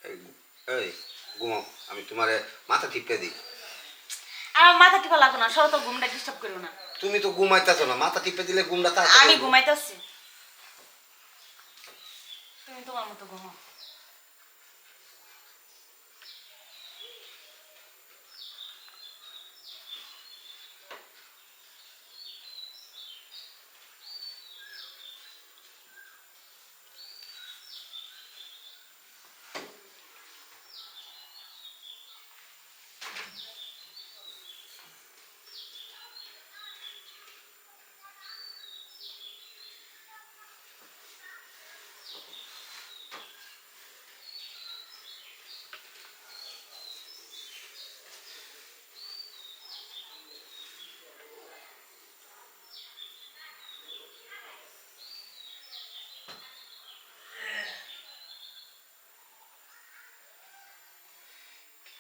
এই এই ঘুমাও, আমি তোমারে মাথা টিপে দিই। আমার মাথা টিপা লাগবে না, সরো তো, ঘুমটা ডিস্টার্ব করো না। তুমি তো ঘুমাইতেছো না, মাথা টিপে দিলে ঘুমটা আমি তাড়াতাড়ি হইবো। ঘুমাইতেছি, তুমি তোমার মতো ঘুমাও।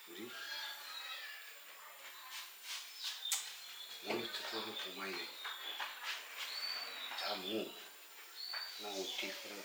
বুড়ি, মনে হচ্ছে তো আমি ঘুমাই নাই। যা মুখ না উঠি করে।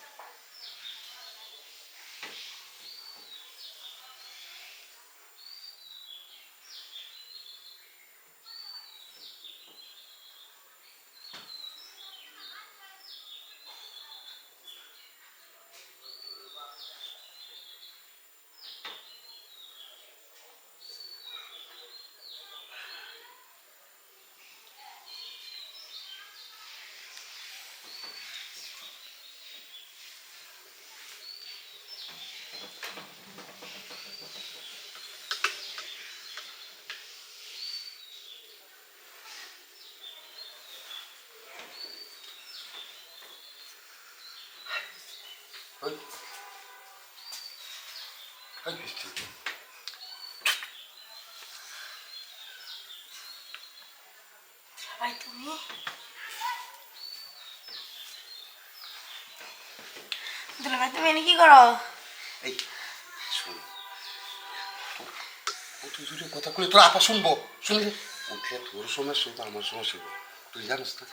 ওই ওই বৃষ্টি, ভাই তুমি দুলা ভাই, তুমি এনে কি করো? এই শোন, তুই যদি কথা কই তোর আপা শুনবো, শুনলে উঠলে তোর সমস্যা হতো, আমার সমস্যা হতো। তুই জানিস না,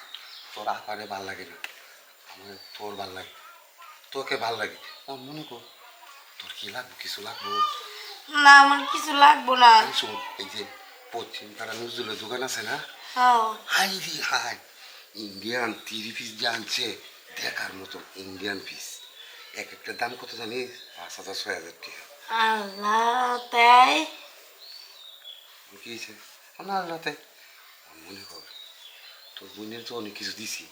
তোর আপারে ভাল লাগে না, আমার তোর ভাল লাগে, তোকে ভাল লাগে। মনে কর তোর কি লাগবে, কিছু লাগবে? না, আমার কিছু লাগবো না। আমি শোন, এই যে পশ্চিম পাড়া নজরুলের দোকান আছে না, হ্যাঁ, হাই রে হাই, ইন্ডিয়ান 3 পিস যে আনছে, দেখার মতো ইন্ডিয়ান পিস। এক একটা দাম কত জানিস? 5,000 6,000 টাকা। আল্লাহ, তাই? কি হয়েছে? না রাতে মনে কর তোর বোনের তো অনেক কিছু দিছি,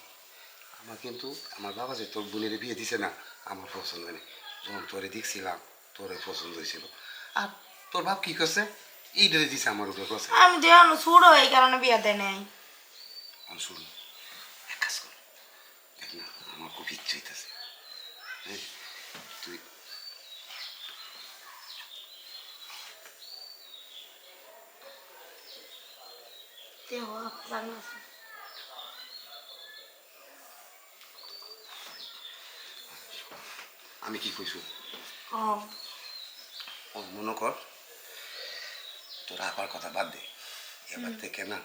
আমার কিন্তু আমার বাবা যে তোর বোনের বিয়ে দিছে না, আমার পছন্দ নেই। যখন তোরে দেখছিলাম তোরে পছন্দ হয়েছিল, আর তোর বাপ কি করছে, এইটারে দিছে আমার উপরে কথা। আমি তো এখন ছোট, এই কারণে বিয়া দেয় নাই। শুন, এক কাজ কর, দেখ না আমার খুব ইচ্ছে হইতেছে, হ্যাঁ তুই দেহ জানো আছে। আমি কি কইছো, ও, মনে কর তোর আপার কথা বাদ দে, এবার থেকে না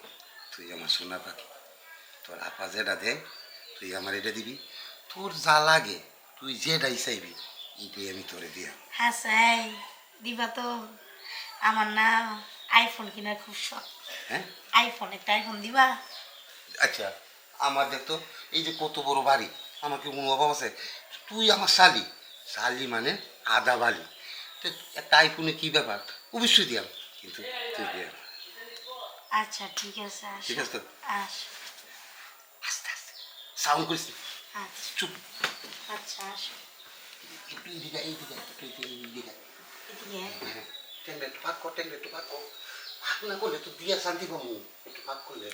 তুই আমার সোনা পাখি, তোর আপা যেটা দে তুই আমার এটা দিবি, তোর যা লাগে তুই যেটাই চাইবি এটাই আমি তোরে দিয়া। হ্যাঁ সাই, দিবা তো। আমার না আইফোন কেনার খুব শখ। হ্যাঁ আইফোন, একটা আইফোন দিবা? আচ্ছা, আমার দেখতো এই যে কত বড় বাড়ি, আমাকে কোনো অভাব আছে? তুই আমার শালি, শালি মানে আদা বালি, তো একটা আইফোনে কি ব্যাপার, অবশ্যই দিয়াম, কিন্তু তুই দিয়া। আচ্ছা ঠিক আছে, আসো। ঠিক আছে তো? আসো। আস্তে আস্তে সাউন্ড করিস না। আচ্ছা। চুপ, আচ্ছা আসো। একটু এইদিকে এইদিকে একটু এইদিকে। এদিকে। হ্যাঁ, টেংরা একটু ফাঁক কর, টেংরা একটু ফাঁক কর, ফাঁক না করলে তো দিয়া শান্তি পাবো, একটু ফাঁক করলে।